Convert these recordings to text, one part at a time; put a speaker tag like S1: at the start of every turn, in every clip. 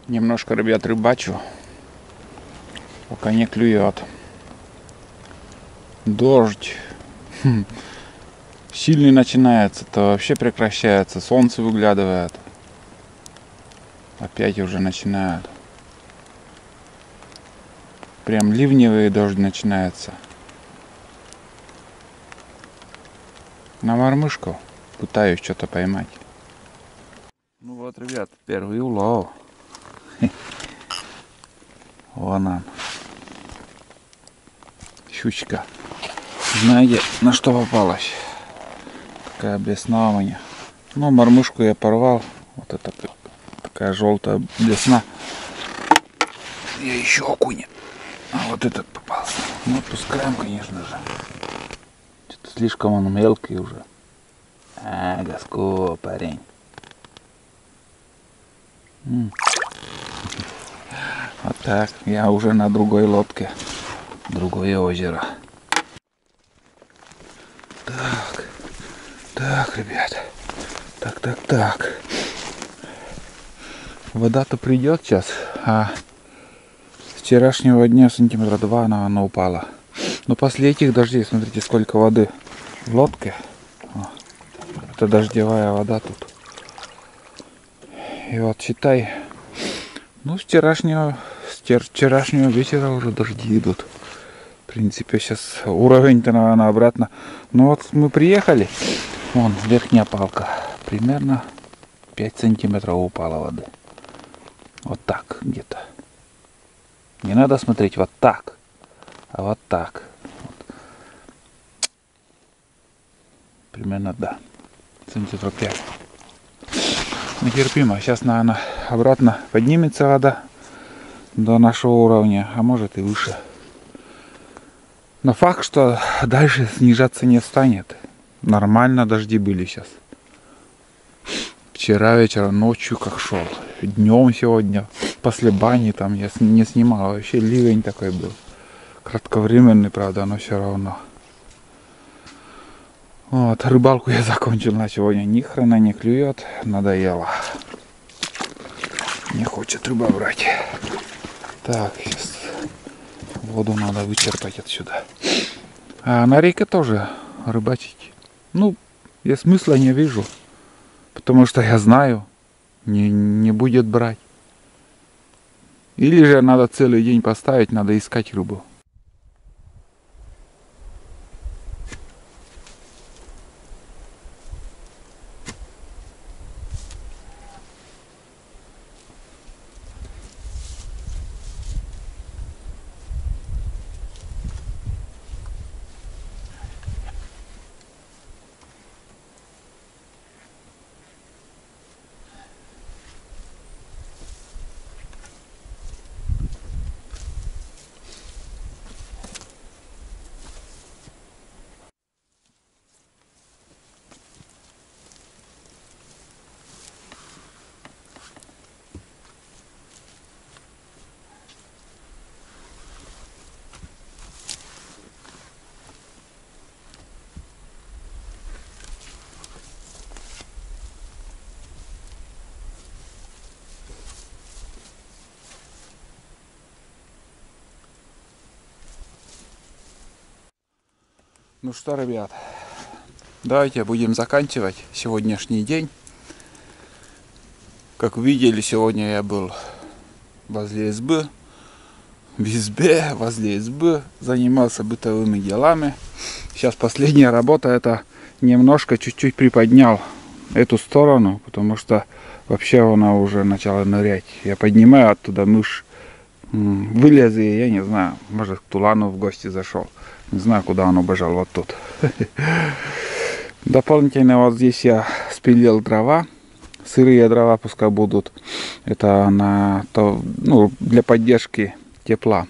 S1: Немножко, ребят, рыбачу, пока не клюет. Дождь сильный начинается, то вообще прекращается. Солнце выглядывает. Опять уже начинают. Прям ливневый дождь начинается. На мормышку пытаюсь что-то поймать. Ну вот, ребят, первый улов. Вон он. Щучка. Знаете, на что попалась? Такая блесна у меня. Ну, мормышку я порвал. Вот это такая желтая блесна. Я еще окуня. А вот этот попался. Ну, отпускаем, конечно же. Что-то слишком он мелкий уже. А, гаско, парень. Вот так. Я уже на другой лодке. Другое озеро. Так, ребят. Так. Вода-то придет сейчас, а с вчерашнего дня сантиметра 2 она упала. Но после этих дождей, смотрите, сколько воды в лодке. Это дождевая вода тут. И вот считай, ну с вчерашнего вечера уже дожди идут. В принципе, сейчас уровень-то, наверное, обратно. Ну вот мы приехали, вон верхняя палка, примерно 5 сантиметров упала воды. Вот так где-то. Не надо смотреть вот так, а вот так. Вот. Примерно, да, сантиметров 5. Нетерпимо. Сейчас, наверное, обратно поднимется вода до нашего уровня, а может и выше. Но факт, что дальше снижаться не станет. Нормально дожди были сейчас. Вчера вечером, ночью как шел. Днем сегодня, после бани там я не снимал. Вообще ливень такой был. Кратковременный, правда, но все равно. Вот, рыбалку я закончил на сегодня. Ни хрена не клюет. Надоело. Не хочет рыба брать. Так, сейчас воду надо вычерпать отсюда. А на реке тоже рыбачить. Ну, я смысла не вижу. Потому что я знаю, не будет брать. Или же надо целый день поставить, надо искать рыбу. Ну что, ребят, давайте будем заканчивать сегодняшний день. Как видели, сегодня я был возле избы, занимался бытовыми делами. Сейчас последняя работа, это немножко чуть-чуть приподнял эту сторону, потому что вообще она уже начала нырять. Я поднимаю оттуда мышь, вылез, и я не знаю, может к Тулану в гости зашел. Не знаю, куда он убежал, вот тут. Дополнительно вот здесь я спилил дрова. Сырые дрова пускай будут. Это для поддержки тепла.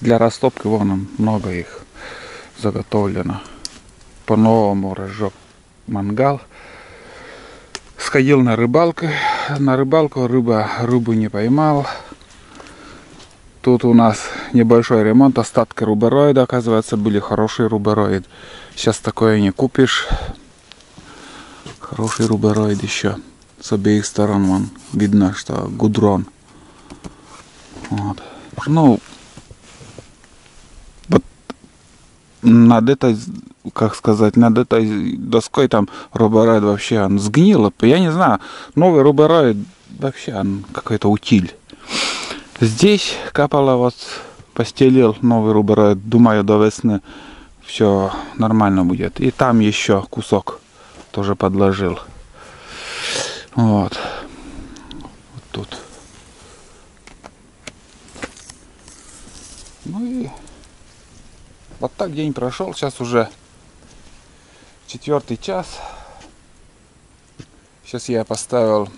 S1: Для растопки вон много их заготовлено. По-новому разжег мангал. Сходил на рыбалку. Рыбу не поймал. Тут у нас небольшой ремонт, остатки рубероида, оказывается, были хороший рубероид. Сейчас такое не купишь. Хороший рубероид еще. С обеих сторон вон видно, что гудрон. Вот. Ну, вот над этой, как сказать, над этой доской там рубероид вообще он сгнил. Я не знаю, новый рубероид вообще он какой-то утиль. Здесь капало, вот постелил новый рубероид. Думаю, до весны все нормально будет. И там еще кусок тоже подложил. Вот. Вот тут. Ну и вот так день прошел. Сейчас уже 4 час. Сейчас я поставил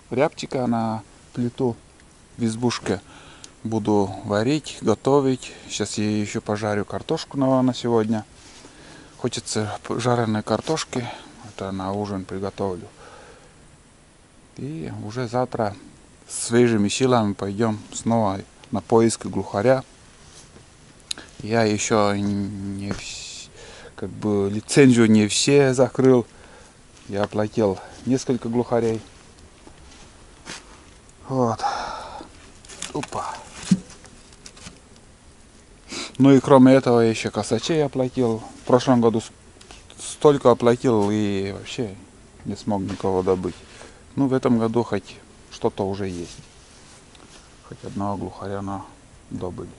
S1: рябчика на плиту в избушке. Буду варить, готовить. Сейчас я еще пожарю картошку на сегодня. Хочется жареной картошки. Это на ужин приготовлю. И уже завтра с свежими силами пойдем снова на поиск глухаря. Я еще не как бы лицензию не все закрыл. Я оплатил несколько глухарей. Вот. Опа. Ну и кроме этого я еще косачей оплатил. В прошлом году столько оплатил и вообще не смог никого добыть. Ну в этом году хоть что-то уже есть. Хоть одного глухаря добыли.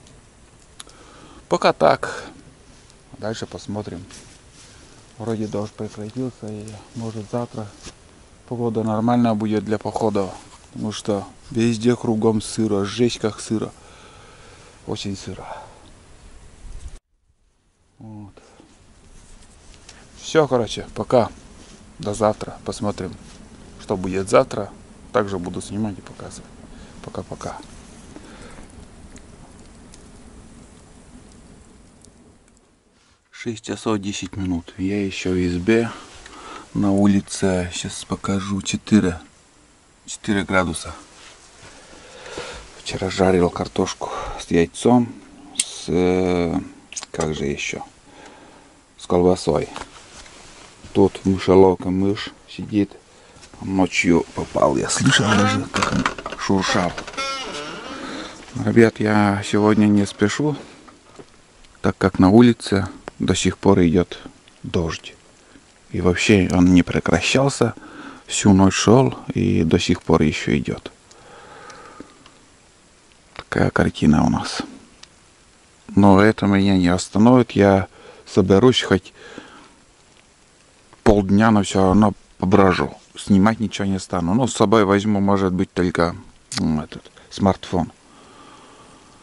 S1: Пока так. Дальше посмотрим. Вроде дождь прекратился, и может завтра погода нормальная будет для похода. Потому что везде кругом сыро, жесть как сыро. Очень сыро. Вот. Все, короче, пока. До завтра. Посмотрим, что будет завтра. Также буду снимать и показывать. Пока-пока. 6 часов 10 минут. Я еще в избе. На улице, сейчас покажу, 4 градуса. Вчера жарил картошку с яйцом, как же еще, с колбасой. Тут мышеловка, мышь сидит. Ночью попал, я слышал даже, как он шуршал. Ребят, я сегодня не спешу, так как на улице до сих пор идет дождь. И вообще он не прекращался, всю ночь шел и до сих пор еще идет. Такая картина у нас. Но это меня не остановит, я соберусь хоть полдня, но все равно поброжу. Снимать ничего не стану. Ну, с собой возьму, может быть, только этот смартфон.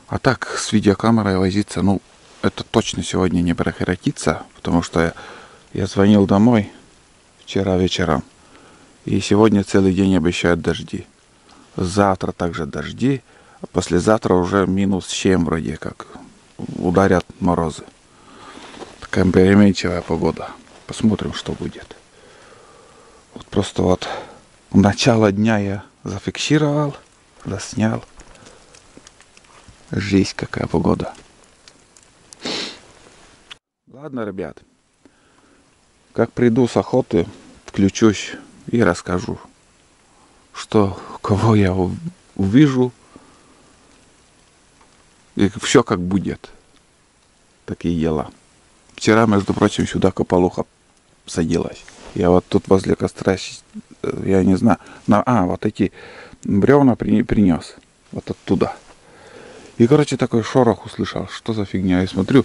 S1: А так, с видеокамерой возиться, ну, это точно сегодня не прекратится, потому что я звонил домой вчера вечером, и сегодня целый день обещают дожди. Завтра также дожди, а послезавтра уже -7 вроде как. Ударят морозы. Такая переменчивая погода. Посмотрим, что будет. Вот просто вот начало дня я зафиксировал, заснял. Жесть, какая погода. Ладно, ребят. Как приду с охоты, включусь и расскажу, что, кого я увижу. И все как будет. Такие дела. Вчера, между прочим, сюда кополуха садилась. Я вот тут возле костра, я не знаю, вот эти бревна принес. Вот оттуда. И, короче, такой шорох услышал. Что за фигня? Я смотрю,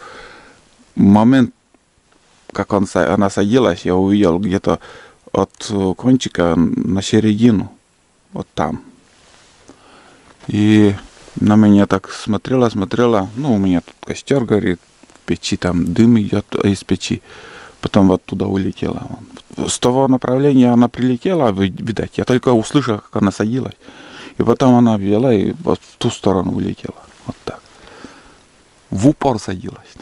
S1: момент, как она садилась, я увидел где-то от кончика на середину. Вот там. И на меня так смотрела. Ну, у меня тут костер горит, в печи там дым идет из печи. Потом вот туда улетела. С того направления она прилетела, видать. Я только услышал, как она садилась. И потом она взяла и вот в ту сторону улетела. Вот так. В упор садилась.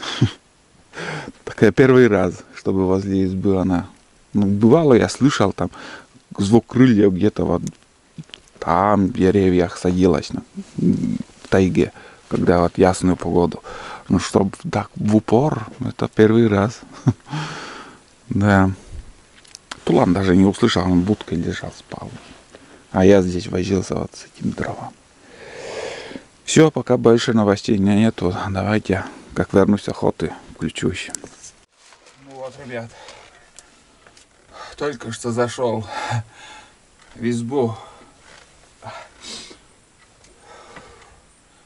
S1: Такая первый раз, чтобы возле избы она. Ну, бывало, я слышал там звук крыльев где-то вот там в деревьях садилась в тайге, когда вот ясную погоду. Ну, чтобы так в упор, это первый раз. Да. Тулан даже не услышал, он будкой лежал, спал. А я здесь возился вот с этим дровом. Все, пока больше новостей нету. Давайте, как вернусь с охоты, включусь. Ну вот, ребят, только что зашел в избу.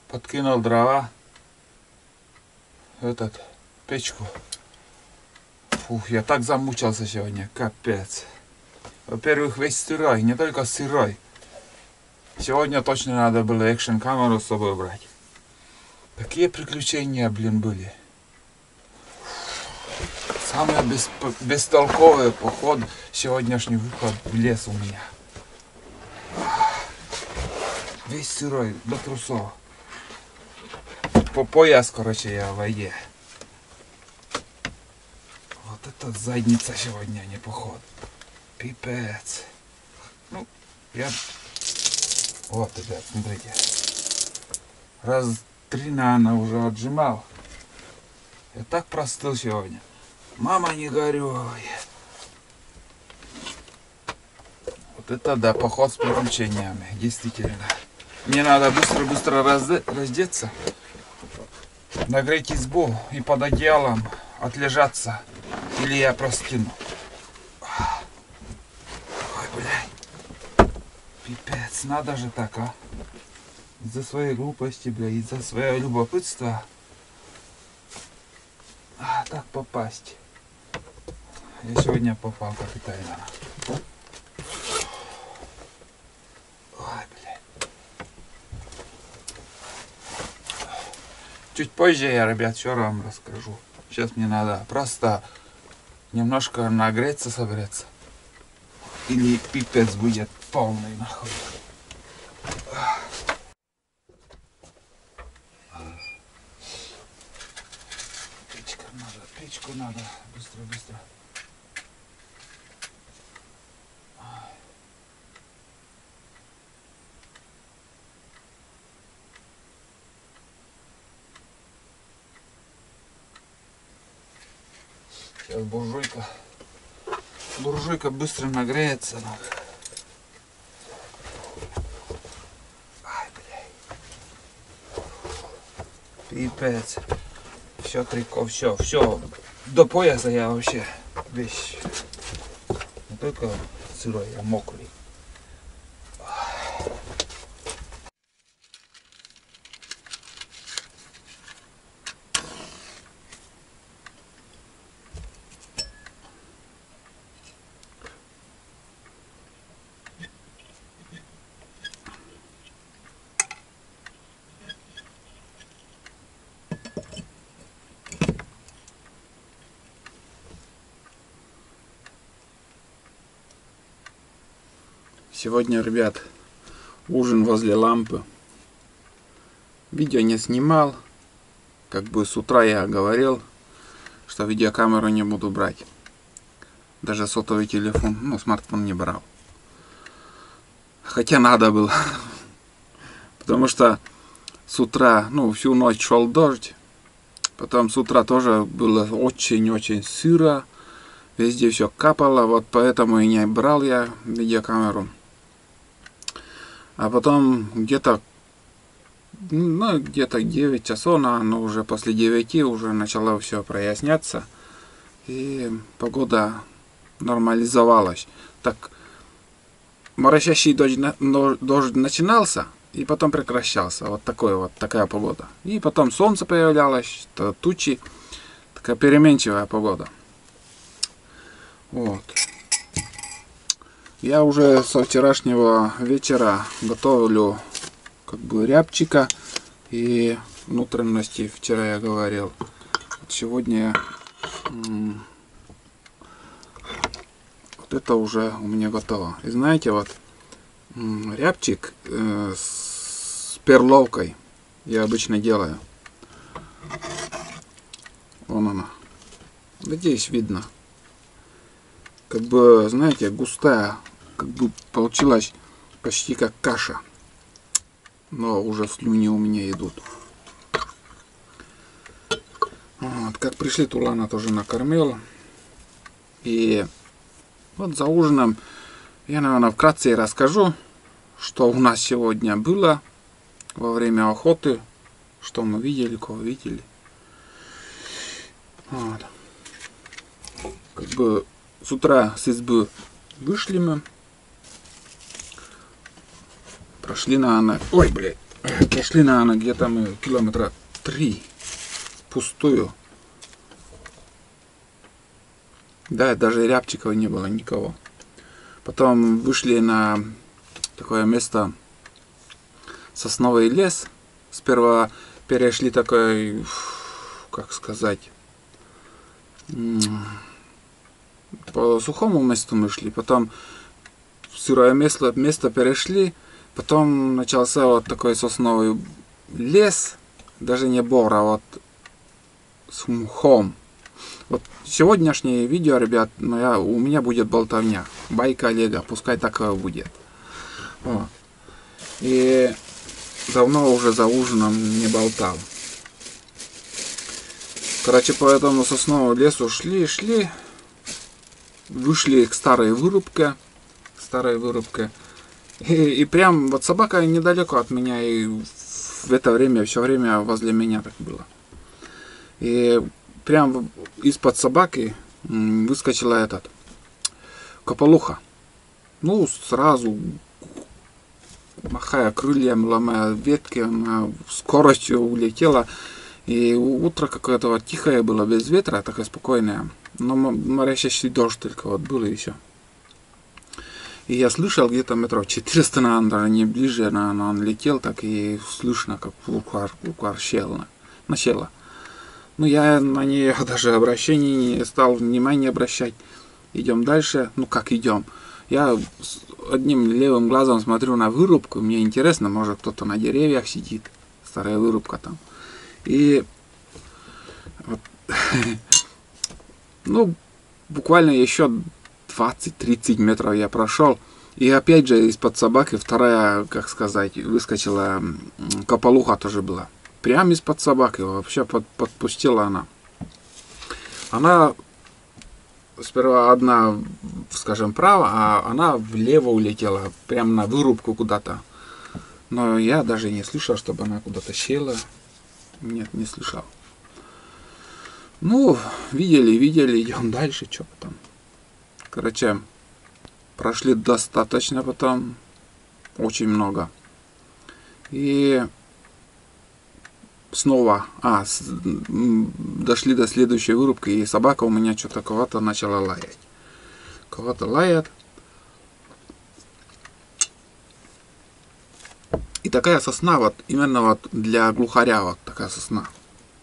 S1: Подкинул дрова. Печку. Фух, я так замучился сегодня, капец. Во-первых, весь сырой, не только сырой. Сегодня точно надо было экшн-камеру с собой брать. Такие приключения, блин, были. Самый бестолковый поход, сегодняшний выход в лес у меня. Весь сырой, до трусов. По пояс, короче, я в воде. Вот это задница сегодня, не поход. Пипец. Ну, я... Вот, ребят, смотрите. Раз 3, наверное, уже отжимал. Я так простыл сегодня. Мама, не горюй. Вот это да, поход с приключениями, действительно. Мне надо быстро-быстро раздеться, нагреть избу и под одеялом отлежаться. Или я простыну. Ой, блядь. Пипец, надо же так, а. Из-за своей глупости, бля, из-за своего любопытства. Так попасть. Я сегодня попал капитально. Ой, блядь. Чуть позже я, ребят, все вам расскажу. Сейчас мне надо просто немножко нагреться, согреться. Или пипец будет полный нахуй. Печку надо. Быстро. Сейчас буржуйка быстро нагреется. Ай, блядь. Пипец. Все трико, все. До пояса я вообще весь. Не только сырой, а мокрый. Сегодня, ребят, ужин возле лампы. Видео не снимал. Как бы с утра я говорил, что видеокамеру не буду брать. Даже сотовый телефон, ну, смартфон не брал. Хотя надо было. Потому что с утра, ну, всю ночь шел дождь. Потом с утра тоже было очень-очень сыро. Везде все капало. Вот поэтому и не брал я видеокамеру. А потом где-то 9 часов, но уже после 9 уже начало все проясняться. И погода нормализовалась. Так, моросящий дождь начинался и потом прекращался. Вот такая погода. И потом солнце появлялось, тучи. Такая переменчивая погода. Вот. Я уже со вчерашнего вечера готовлю как бы рябчика и внутренности. Вчера я говорил. Вот сегодня вот это уже у меня готово. И знаете, вот рябчик с перловкой я обычно делаю. Вон она. Надеюсь, видно. Как бы, знаете, густая. Как бы получилась почти как каша. Но уже слюни у меня идут. Вот, как пришли, Тулана тоже накормил. И Вот за ужином я, наверное, вкратце расскажу, что у нас сегодня было во время охоты, что мы видели, кого видели. Вот. Как бы с утра с избы вышли мы, прошли, наверное, прошли, наверное, где-то мы километра 3 пустую. Да, даже рябчиков не было никого. Потом вышли на такое место, сосновый лес. Сперва перешли такой, как сказать, по сухому месту мы шли, потом в сырое место перешли, потом начался вот такой сосновый лес, даже не бор, а вот с мхом. Вот сегодняшнее видео, ребят, у меня будет болтовня. Байка Олега, пускай такое будет. О. И давно уже за ужином не болтал. Короче, по этому сосновому лесу шли, вышли к старой вырубке. И прям вот собака недалеко от меня, и в это время, все время возле меня так было. И прям из-под собаки выскочила кополуха. Ну, сразу, махая крыльями, ломая ветки, она скоростью улетела. И утро какое-то вот тихое было, без ветра, такое спокойное. Но морящий дождь только вот был и все. И я слышал где-то метров 400, наверное, даже не ближе, наверное, он летел, так и слышно, как лукар начало. Ну, я на нее даже обращений не стал внимания обращать. Идем дальше. Ну, как идем? Я одним левым глазом смотрю на вырубку. Мне интересно, может, кто-то на деревьях сидит. Старая вырубка там. И вот, ну, буквально еще 20-30 метров я прошел. И опять же из-под собаки вторая, как сказать, выскочила кополуха тоже была. Прямо из-под собаки вообще подпустила она. Она сперва одна, скажем, вправо, а она влево улетела, прямо на вырубку куда-то. Но я даже не слышал, чтобы она куда-то села. Нет, не слышал. Ну, видели, идем дальше, что потом. Короче, прошли достаточно потом, очень много. И снова, дошли до следующей вырубки, и собака у меня что-то кого-то начала лаять. Кого-то лает. И такая сосна, вот именно вот для глухаря, вот такая сосна.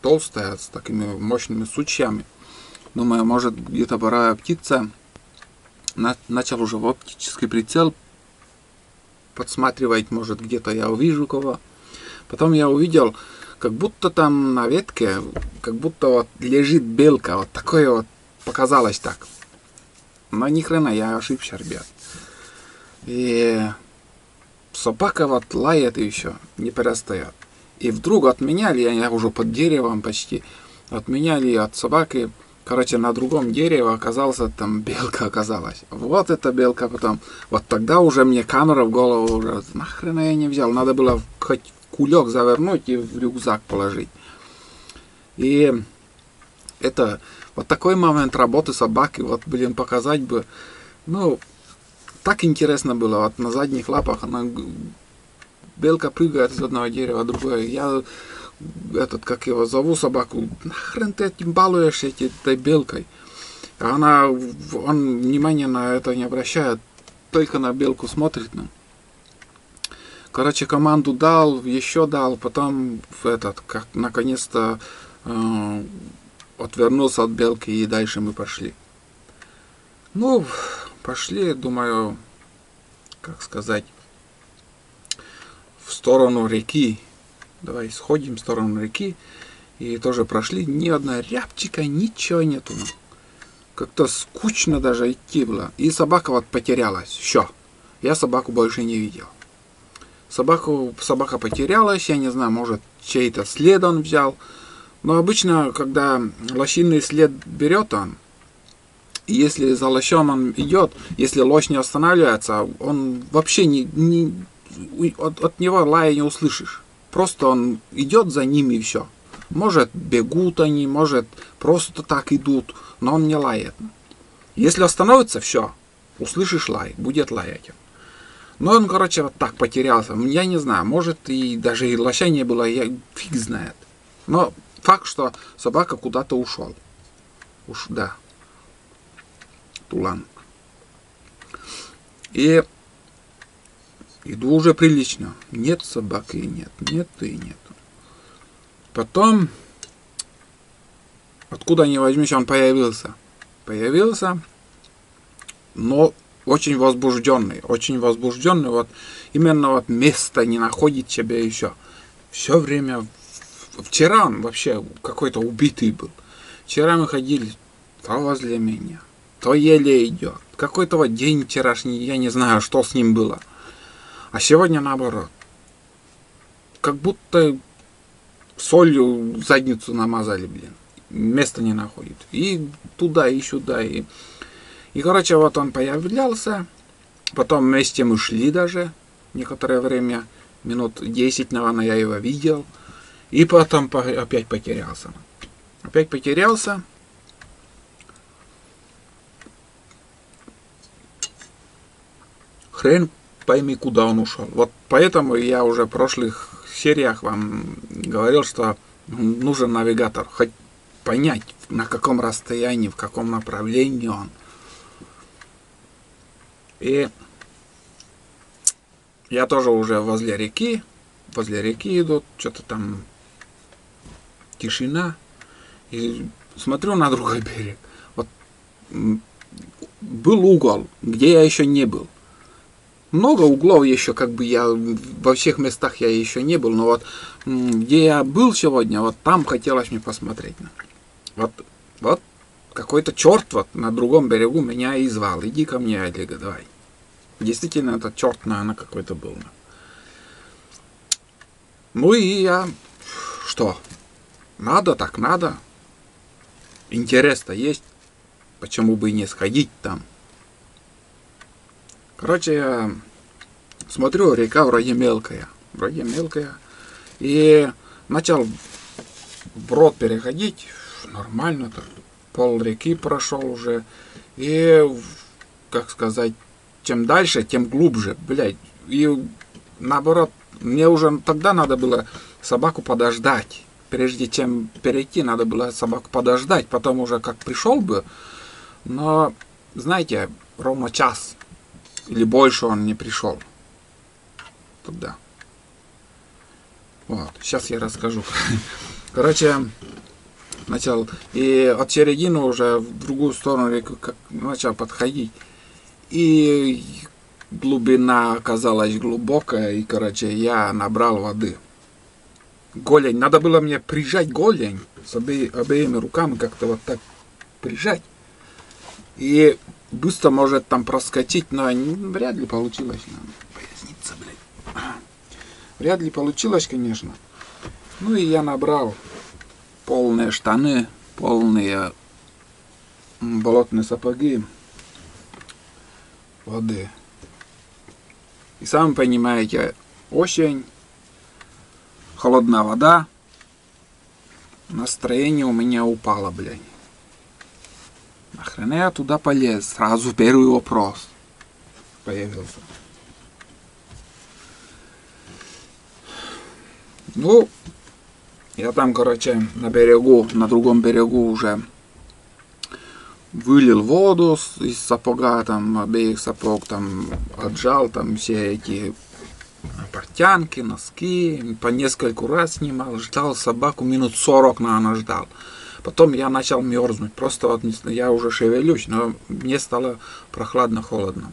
S1: Толстая, с такими мощными сучьями. Думаю, может где-то боровая птица. Начал уже в оптический прицел подсматривать, может где-то я увижу кого. Потом я увидел, как будто там на ветке, как будто вот лежит белка. Вот такое вот показалось так. Но ни хрена, я ошибся, ребят. И собака вот лает и еще, не перестает. И вдруг от меня, я уже под деревом почти, от меня или от собаки, короче, на другом дереве оказался, там белка оказалась. Вот эта белка потом. Вот тогда уже мне камера в голову уже, нахрена я не взял. Надо было хоть кулек завернуть и в рюкзак положить. И это, вот такой момент работы собаки, вот, блин, показать бы, ну, так интересно было, вот на задних лапах она, белка прыгает с одного дерева, другое. Я, как его зову, собаку, нахрен ты этим балуешься, этой белкой. А он внимания на это не обращает, только на белку смотрит. Ну. Короче, команду дал, еще дал, потом как наконец-то отвернулся от белки, и дальше мы пошли. Ну, пошли, думаю, как сказать, в сторону реки. Давай сходим в сторону реки. И тоже прошли, ни одного рябчика, ничего нету. Как-то скучно даже идти было. И собака вот потерялась. Все. Я собаку больше не видел. Собака потерялась, я не знаю, может чей-то след он взял. Но обычно, когда лосиный след берет он, И если за лосем он идет, если лось не останавливается, он вообще от него лая не услышишь. Просто он идет за ними и все. Может, бегут они, может, просто так идут, но он не лает. Если остановится, все, услышишь лай, будет лаять. Но он, короче, вот так потерялся. Я не знаю, может, и даже и лося не было, я фиг знает. Но факт, что собака куда-то ушел. Да. Тулан. И иду уже прилично. Нет собаки и нет. Нет и нет. Потом, откуда ни возьмись, он появился. Появился, но очень возбужденный. Очень возбужденный. Вот именно вот место не находит себя еще. Все время. Вчера он вообще какой-то убитый был. Вчера мы ходили то возле меня, то еле идет. Какой-то вот день вчерашний, я не знаю, что с ним было. А сегодня наоборот. Как будто солью задницу намазали, блин. Места не находит. И туда, и сюда. И короче, вот он появлялся. Потом вместе мы шли даже некоторое время. Минут 10, наверное, я его видел. И потом опять потерялся. Опять потерялся. Хрен пойми, куда он ушел. Вот поэтому я уже в прошлых сериях вам говорил, что нужен навигатор. Хоть понять, на каком расстоянии, в каком направлении он. И я тоже уже возле реки. Возле реки идут, что-то там тишина. И смотрю на другой берег. Вот был угол, где я еще не был. Много углов еще, как бы я во всех местах я еще не был, но вот где я был сегодня, вот там хотелось мне посмотреть. Вот какой-то черт вот на другом берегу меня и звал. Иди ко мне, Олега, давай. Действительно, этот черт, наверное, какой-то был. Ну и я, что, надо так надо. Интерес-то есть, почему бы и не сходить там. Короче, я смотрю, река вроде мелкая. И начал брод переходить, нормально, так, пол реки прошел уже. И, как сказать, чем дальше, тем глубже, блядь. И наоборот, мне уже тогда надо было собаку подождать. Прежде чем перейти, надо было собаку подождать. Потом уже как пришел бы. Но, знаете, ровно час или больше он не пришел. Туда. Вот, сейчас я расскажу. Короче, начал. И от середины уже в другую сторону реки начал подходить. И глубина оказалась глубокая. И, короче, я набрал воды. Голень. Надо было мне прижать голень с обеими руками, как-то вот так прижать. И быстро может там проскочить, но вряд ли получилось. Поясница, блядь. Вряд ли получилось, конечно. Ну и я набрал полные штаны, полные болотные сапоги воды. И сами понимаете, осень, холодная вода, настроение у меня упало, блядь. Нахрена я туда полез? Сразу первый вопрос появился. Ну, я там, короче, на берегу, на другом берегу уже вылил воду из сапога, там, обеих сапог, там, отжал там все эти портянки, носки, по нескольку раз снимал, ждал собаку, минут 40, наверное, ждал. Потом я начал мерзнуть, просто вот я уже шевелюсь, но мне стало прохладно-холодно.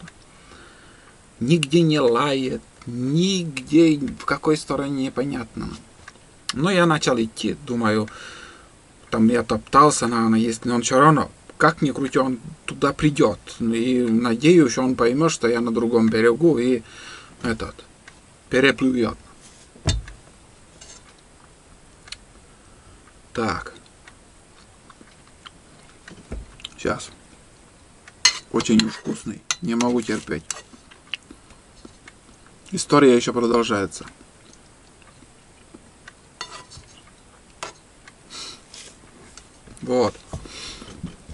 S1: Нигде не лает, нигде, в какой стороне, непонятно. Но я начал идти, думаю, там я топтался, наверное, если он все равно, как ни крути, он туда придет. И надеюсь, что он поймет, что я на другом берегу и переплывет. Так. Сейчас. Очень уж вкусный. Не могу терпеть. История еще продолжается. Вот.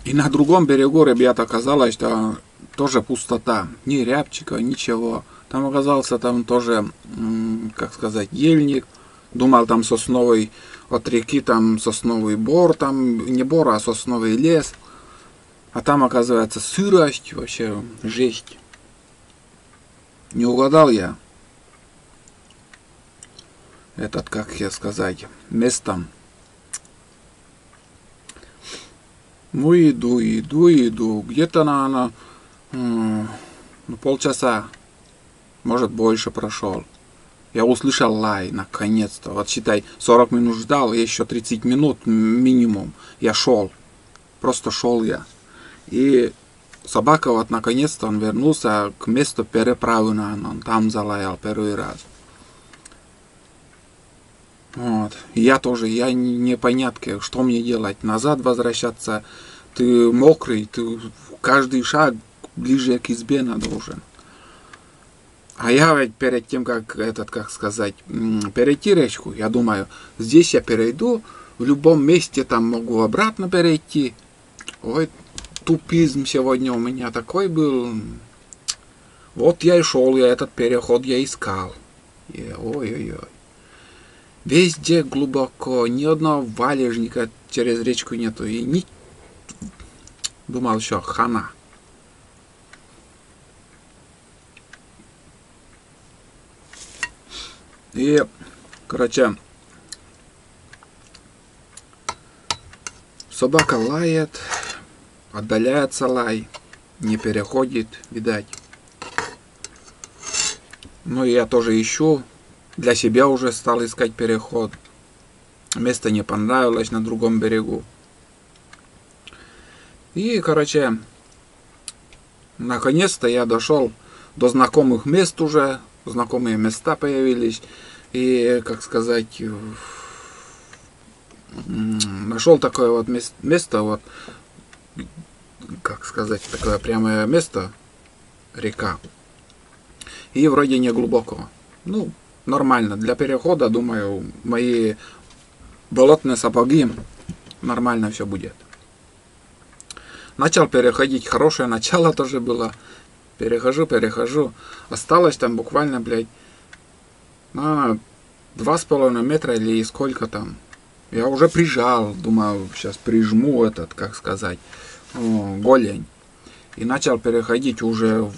S1: И на другом берегу, ребята, оказалось, что тоже пустота. Ни рябчика, ничего. Там оказался там тоже, как сказать, ельник. Думал, там сосновый, от реки там сосновый бор, там не бор, а сосновый лес. А там, оказывается, сырость, вообще жесть. Не угадал я этот, как я сказать, местом. Ну, иду. Где-то на полчаса, может, больше прошел. Я услышал лай, наконец-то. Вот считай, 40 минут ждал, и еще 30 минут минимум. Я шел. Просто шел я. И собака, вот наконец-то он вернулся к месту переправы, он там залаял первый раз. Вот. И я тоже, я непонятке, что мне делать. Назад возвращаться, ты мокрый, ты каждый шаг ближе к избе должен. А я ведь перед тем, как сказать, перейти речку, я думаю, здесь я перейду, в любом месте там могу обратно перейти. Ой, тупизм сегодня у меня такой был. Вот я и шел, я этот переход я искал. Ой-ой-ой. Везде глубоко, ни одного валежника через речку нету. И думал еще, хана. И, короче, собака лает, отдаляется лай, не переходит, видать. Ну и я тоже ищу, для себя уже стал искать переход. Место не понравилось на другом берегу. И, короче, наконец-то я дошел до знакомых мест уже. Знакомые места появились. И, как сказать, нашел такое вот место, вот, как сказать, такое прямое место, река. И вроде не глубоко. Ну, нормально. Для перехода, думаю, мои болотные сапоги нормально все будет. Начал переходить. Хорошее начало тоже было. Перехожу. Осталось там буквально, блядь, 2,5 метра или сколько там. Я уже прижал. Думаю, сейчас прижму этот, как сказать, голень. И начал переходить уже,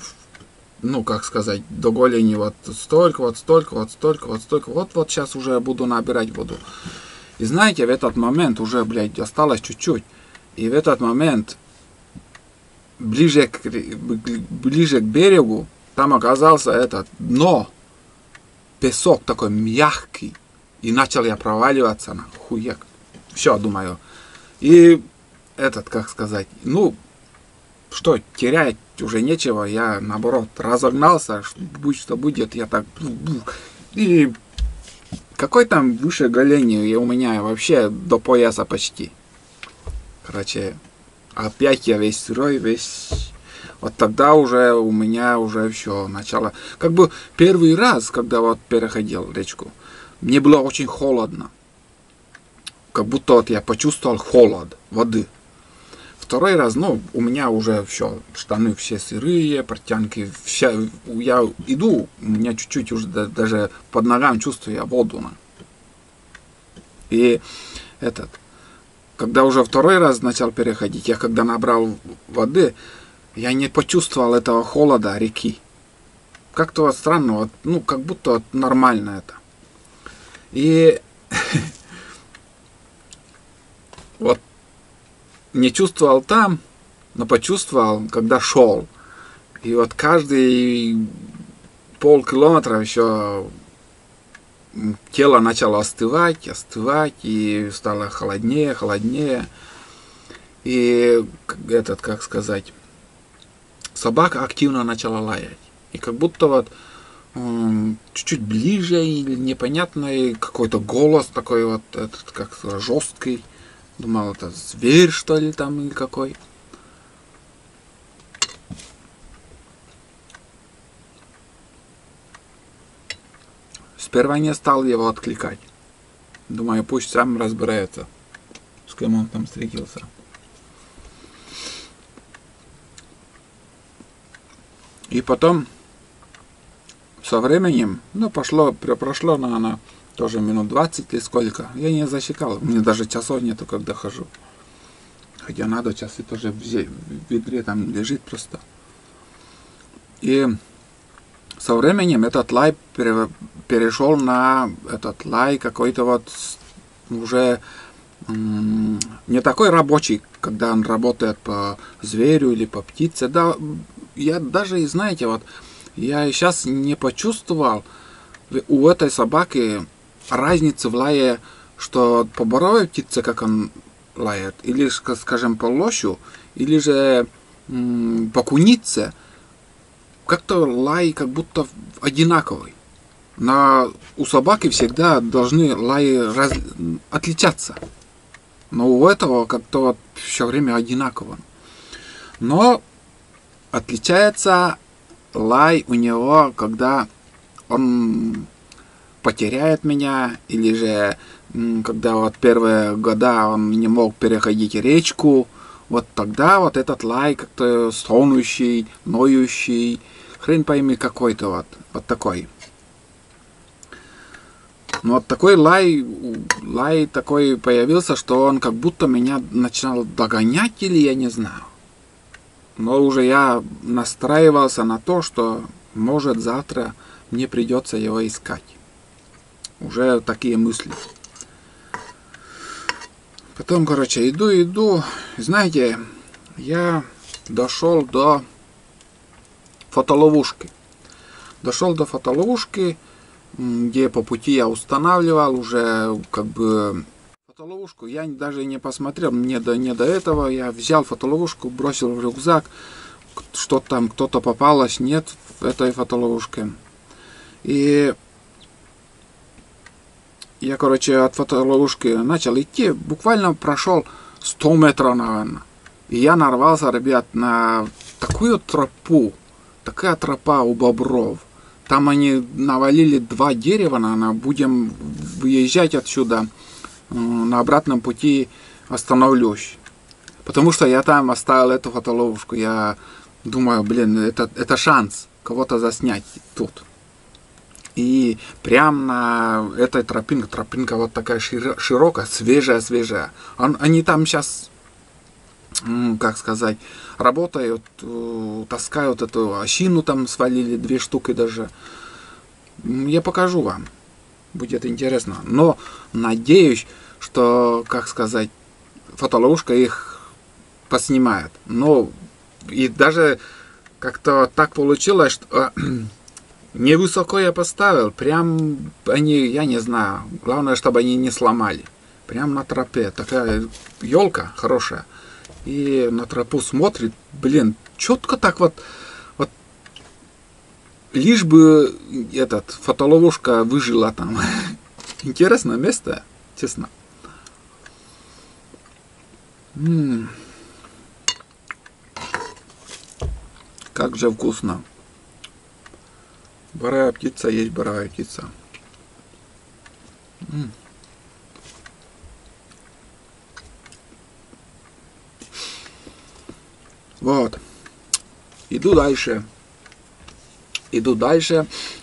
S1: ну, как сказать, до голени вот столько. Вот сейчас уже буду набирать воду. И знаете, в этот момент уже, блядь, осталось чуть-чуть. И в этот момент ближе к берегу, там оказался это дно, песок такой мягкий, и начал я проваливаться на хуяк. Все, думаю. И этот, как сказать, ну, что, терять уже нечего, я, наоборот, разогнался, будь что будет, я так, и какой там выше голени, и у меня вообще до пояса почти. Короче, опять я весь сырой, весь... Вот тогда уже у меня уже все начало. Как бы первый раз, когда вот переходил речку, мне было очень холодно. Как будто вот я почувствовал холод воды. Второй раз, ну, у меня уже все, штаны все сырые, портянки, я иду, у меня чуть-чуть уже даже под ногами чувствую я воду. И этот... Когда уже второй раз начал переходить, я когда набрал воды, я не почувствовал этого холода реки. Как-то вот странно, вот, ну, как будто вот нормально это. И вот не чувствовал там, но почувствовал, когда шел. И вот каждый полкилометра еще тело начало остывать, и стало холоднее. И этот, как сказать, собака активно начала лаять. И как будто вот чуть-чуть ближе, или непонятный какой-то голос такой вот, этот, как жесткий. Думал, это зверь, что ли, там, или какой. Сперва не стал его откликать. Думаю, пусть сам разбирается, с кем он там встретился. И потом, со временем, ну, прошло, наверное, тоже минут 20 или сколько. Я не засекал, у меня даже часов нету, когда хожу. Хотя надо, часы тоже в ведре там лежит просто. И со временем этот лай перешел на этот лай какой-то вот уже не такой рабочий, когда он работает по зверю или по птице. Да, я даже, знаете, вот я сейчас не почувствовал у этой собаки разницы в лае, что по боровой птице, как он лает, или, скажем, по лосю, или же по кунице, как-то лай как будто одинаковый. Но у собаки всегда должны лаи отличаться. Но у этого как-то вот все время одинаково. Но отличается лай у него, когда он потеряет меня, или же когда вот первые года он не мог переходить речку, вот тогда вот этот лай как-то стонущий, ноющий, хрен пойми какой-то вот такой. Но вот такой лай такой появился, что он как будто меня начинал догонять, или я не знаю. Но уже я настраивался на то, что может завтра мне придется его искать. Уже такие мысли. Потом, короче, иду. Знаете, я дошел до фотоловушки. Дошел до фотоловушки, где по пути я устанавливал уже как бы фотоловушку. Я даже не посмотрел, не до этого. Я взял фотоловушку, бросил в рюкзак. Что там, кто-то попалось, нет в этой фотоловушке. И я, короче, от фотоловушки начал идти. Буквально прошел 100 метров, наверное. И я нарвался, ребят, на такую тропу. Такая тропа у бобров. Там они навалили 2 дерева, наверное. Будем выезжать отсюда. На обратном пути остановлюсь. Потому что я там оставил эту фотоловушку. Я думаю, блин, это шанс кого-то заснять тут. И прямо на этой тропинка вот такая широкая, свежая. Они там сейчас, как сказать, работают, таскают эту осину, там свалили 2 штуки даже. Я покажу вам, будет интересно. Но надеюсь, что, как сказать, фотоловушка их поснимает. Но и даже как-то так получилось, что невысоко я поставил, прям они, я не знаю, главное, чтобы они не сломали. Прям на тропе, такая елка хорошая. И на тропу смотрит, блин, четко так вот, лишь бы фотоловушка выжила там. Интересное место, честно. Как же вкусно. Боровая птица есть боровая птица. Вот. Иду дальше.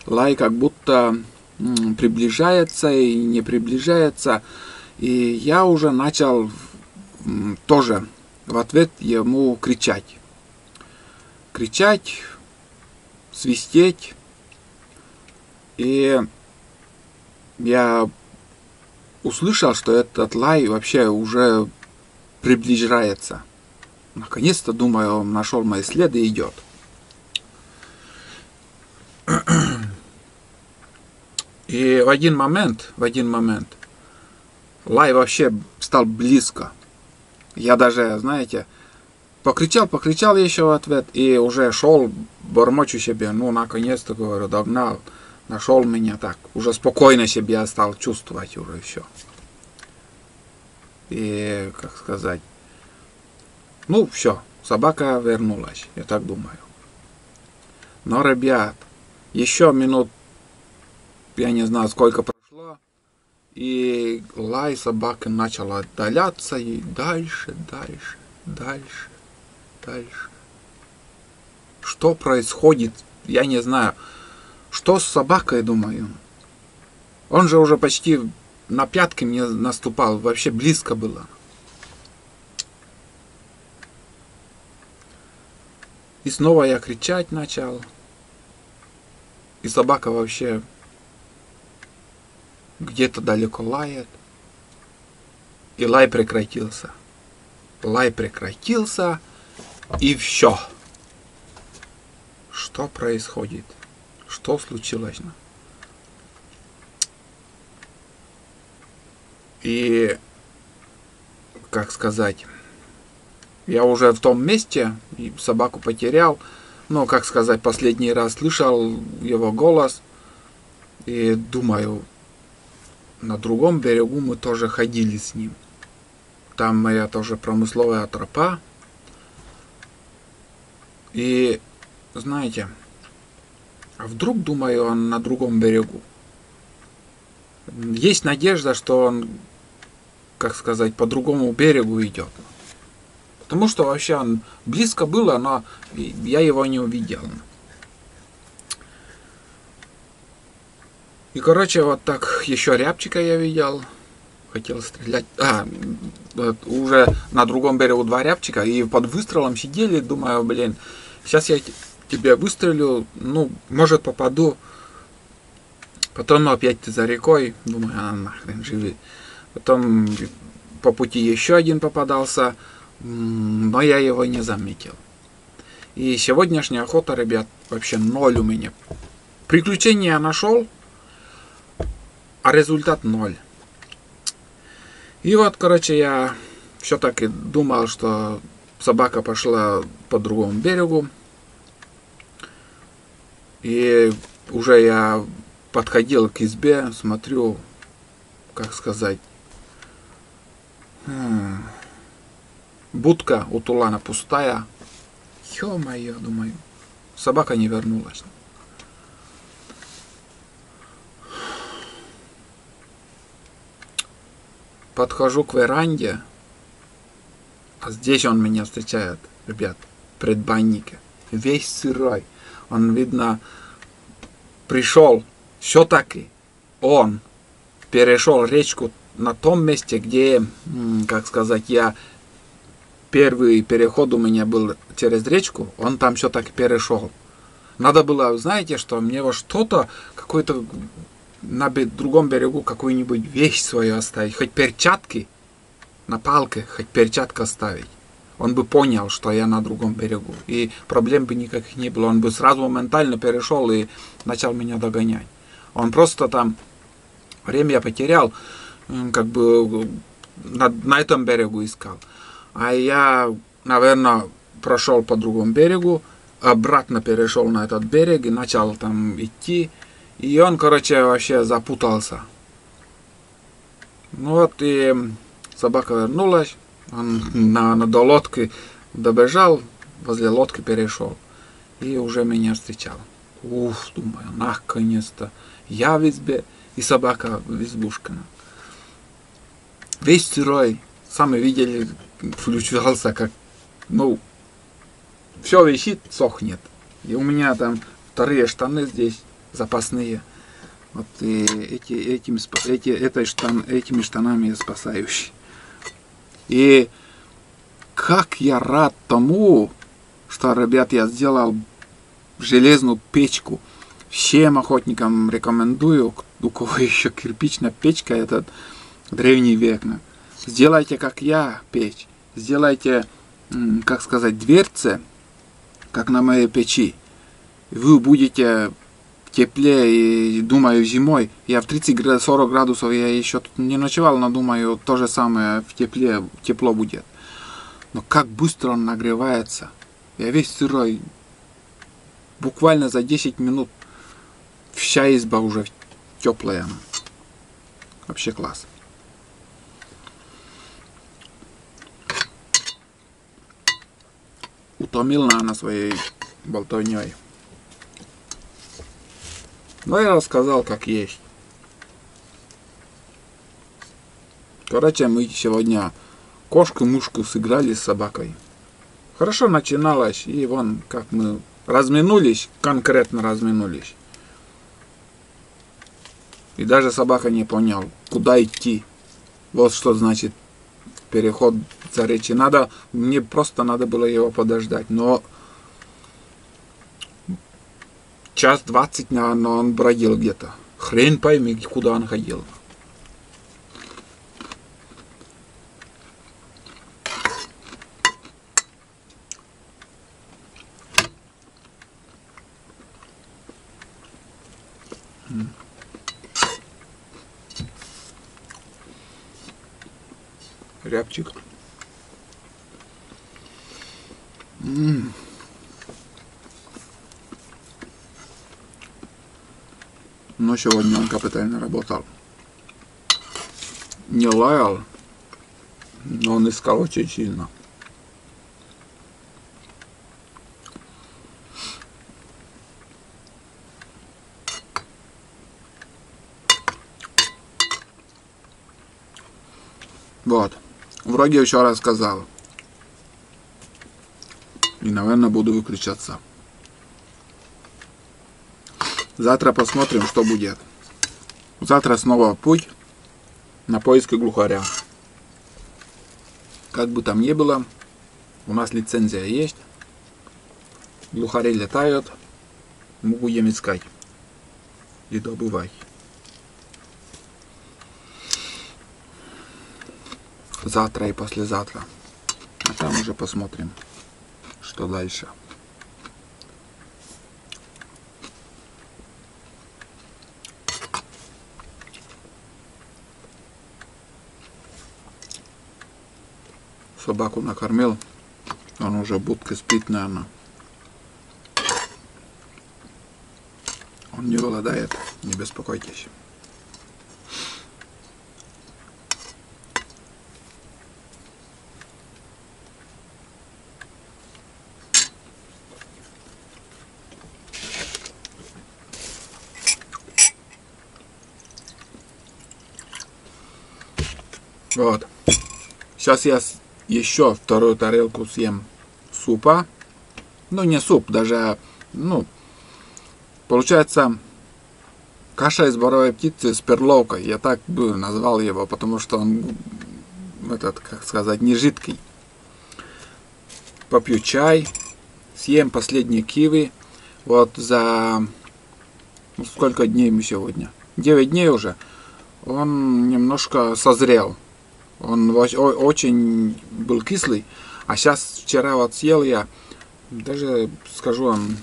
S1: Лай как будто приближается и не приближается. И я уже начал тоже в ответ ему кричать. Свистеть. И я услышал, что этот лай вообще уже приближается. Наконец-то, думаю, он нашел мои следы и идет. И в один момент, лай вообще стал близко. Я даже, знаете, покричал еще в ответ и уже шел, бормочу себе, ну, наконец-то, говорю, догнал. Нашел меня так, уже спокойно себя стал чувствовать уже все. И, как сказать, ну, все, собака вернулась, я так думаю. Но, ребят, еще минут я не знаю, сколько прошло. И лай собаки начал отдаляться и дальше, дальше, дальше, дальше. Что происходит? Я не знаю. Что с собакой, думаю? Он же уже почти на пятки мне наступал. Вообще близко было. И снова я кричать начал. И собака вообще где-то далеко лает. И лай прекратился. Лай прекратился. И все. Что происходит? Что случилось? И, как сказать, я уже в том месте, и собаку потерял. Но, как сказать, последний раз слышал его голос. И думаю, на другом берегу мы тоже ходили с ним. Там моя тоже промысловая тропа. И, знаете, а вдруг, думаю, он на другом берегу. Есть надежда, что он, как сказать, по другому берегу идет. Потому что вообще он близко было, но я его не увидел. И, короче, вот так еще рябчика я видел. Хотел стрелять. Уже на другом берегу два рябчика. И под выстрелом сидели. Думаю, блин, сейчас я тебе выстрелю. Ну, может, попаду. Потом опять ты за рекой. Думаю, нахрен живи. Потом по пути еще один попадался. Но я его не заметил. И сегодняшняя охота, ребят, вообще ноль у меня. Приключения я нашел. А результат ноль. И вот, короче, я все-таки думал, что собака пошла по другому берегу. И уже я подходил к избе, смотрю, как сказать, будка у Тулана пустая. Ё-моё, думаю, собака не вернулась. Подхожу к веранде, а здесь он меня встречает, ребят, предбаннике, весь сырой. Он, видно, пришел, все-таки он перешел речку на том месте, где, как сказать, первый переход у меня был через речку, он там все-таки перешел. Надо было, знаете, что мне во что-то, какой-то на другом берегу какую-нибудь вещь свою оставить, хоть перчатки на палке, хоть перчатка оставить. Он бы понял, что я на другом берегу. И проблем бы никаких не было. Он бы сразу моментально перешел и начал меня догонять. Он просто там время я потерял, как бы на этом берегу искал. А я, наверное, прошел по другому берегу, обратно перешел на этот берег и начал там идти. И он, короче, вообще запутался. Ну вот, и собака вернулась. Он до лодки добежал, возле лодки перешел. И уже меня встречал. Уф, думаю, наконец-то. Я в избе, и собака в избушке. Весь сырой. Сами видели, включался, как, ну, все висит, сохнет. И у меня там вторые штаны здесь запасные. Вот и этими штанами я спасающий. И как я рад тому, что, ребят, я сделал железную печку. Всем охотникам рекомендую, у кого еще кирпичная печка, этот древний век. Сделайте, как я, печь. Сделайте, как сказать, дверцы, как на моей печи. Вы будете в тепле, и, думаю, зимой. Я в 30-40 градусов я еще тут не ночевал, но думаю, то же самое в тепле, тепло будет. Но как быстро он нагревается. Я весь сырой. Буквально за 10 минут вся изба уже теплая. Вообще класс. Утомил она своей болтовней. Но я рассказал, как есть. Короче, мы сегодня кошку-мушку сыграли с собакой. Хорошо начиналось, и вон, как мы разминулись, конкретно разминулись. И даже собака не понял, куда идти. Вот что значит переход за речи. Мне просто надо было его подождать. Но час 20, наверное, он бродил где-то. Хрен пойми, куда он ходил. Рябчик. Но сегодня он капитально работал. Не лаял, но он искал очень сильно. Вот. Вроде еще рассказал. И, наверное, буду выключаться. Завтра посмотрим, что будет. Завтра снова путь на поиски глухаря. Как бы там ни было, у нас лицензия есть. Глухари летают. Мы будем искать и добывать. Завтра и послезавтра. А там уже посмотрим, что дальше. Собаку накормил. Он уже в будке спит, наверное. Он не голодает, не беспокойтесь. Вот. Сейчас я еще вторую тарелку съем супа. Ну, не суп, даже, получается, каша из боровой птицы с перловкой. Я так бы назвал его, потому что он, как сказать, не жидкий. Попью чай, съем последние киви. Вот за... сколько дней мы сегодня? 9 дней уже. Он немножко созрел. Он очень был кислый. А сейчас, вчера вот съел я, даже скажу вам,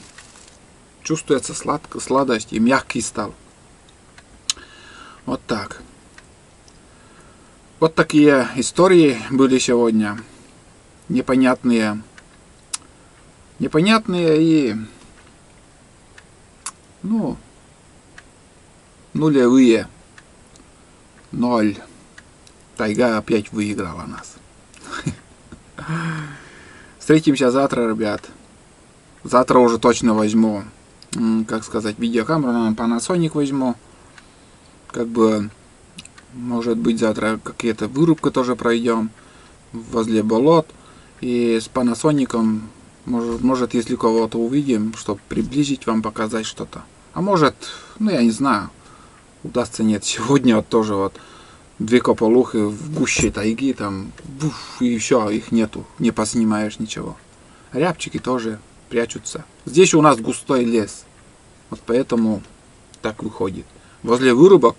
S1: чувствуется сладость и мягкий стал. Вот так. Вот такие истории были сегодня. Непонятные. Непонятные и, нулевые. 0. Тайга опять выиграла нас. Встретимся завтра, ребят. Завтра уже точно возьму, как сказать, видеокамеру, Panasonic возьму. Как бы, может быть, завтра какие-то вырубки тоже пройдем возле болот. И с Panasonic, может, если кого-то увидим, чтобы приблизить вам, показать что-то. А может, я не знаю, удастся, нет. Сегодня вот тоже вот 2 кополухи в гуще тайги, там, и все, их нету, не поснимаешь ничего. Рябчики тоже прячутся. Здесь у нас густой лес, вот поэтому так выходит. Возле вырубок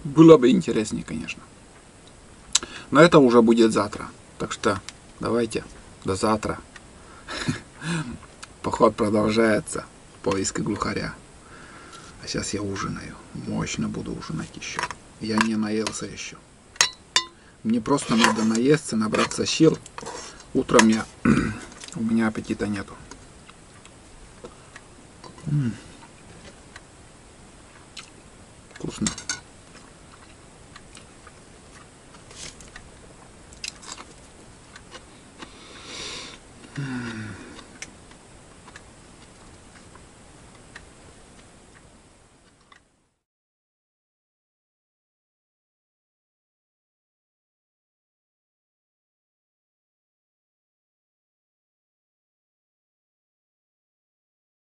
S1: было бы интереснее, конечно. Но это уже будет завтра. Так что давайте, до завтра. Поход продолжается, поиски глухаря. А сейчас я ужинаю, мощно буду ужинать еще. Я не наелся еще. Мне просто надо наесться, набраться сил. Утром у меня аппетита нету. Вкусно.